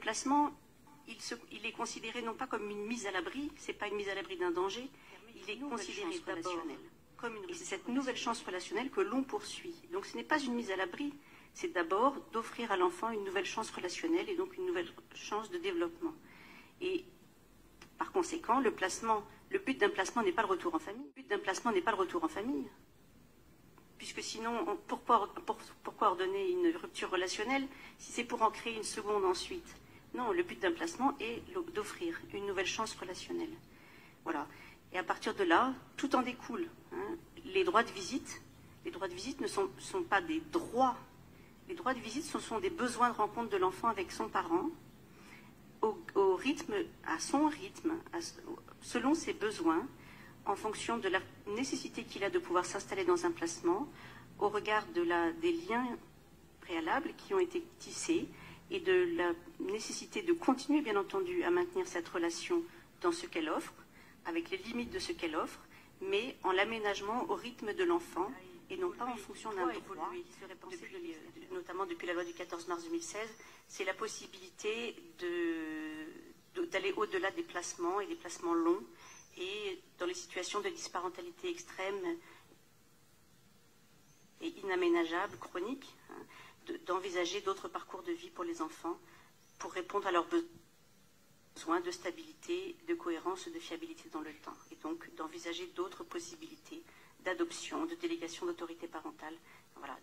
placement, il est considéré non pas comme une mise à l'abri, c'est pas une mise à l'abri d'un danger, il est considéré d'abord comme une, et c'est cette nouvelle chance relationnelle que l'on poursuit. Donc ce n'est pas une mise à l'abri, c'est d'abord d'offrir à l'enfant une nouvelle chance relationnelle et donc une nouvelle chance de développement. Et par conséquent, le but d'un placement n'est pas le retour en famille. Le but d'un placement n'est pas le retour en famille. Puisque sinon, pourquoi ordonner une rupture relationnelle si c'est pour en créer une seconde ensuite? Non, le but d'un placement est d'offrir une nouvelle chance relationnelle. Voilà. Et à partir de là, tout en découle. Hein. Les droits de visite ne sont pas des droits. Les droits de visite, ce sont des besoins de rencontre de l'enfant avec son parent, au rythme, à son rythme, selon ses besoins, en fonction de la nécessité qu'il a de pouvoir s'installer dans un placement, au regard des liens préalables qui ont été tissés et de la nécessité de continuer, bien entendu, à maintenir cette relation dans ce qu'elle offre, avec les limites de ce qu'elle offre, mais en l'aménagement au rythme de l'enfant et non pas en fonction d'un droit qui serait pensé, notamment depuis la loi du 14 mars 2016, c'est la possibilité d'aller au-delà des placements et des placements longs, et dans les situations de disparentalité extrême et inaménageable, chronique, hein, d'envisager d'autres parcours de vie pour les enfants pour répondre à leurs besoins de stabilité, de cohérence, de fiabilité dans le temps. Et donc d'envisager d'autres possibilités d'adoption, de délégation d'autorité parentale. Voilà.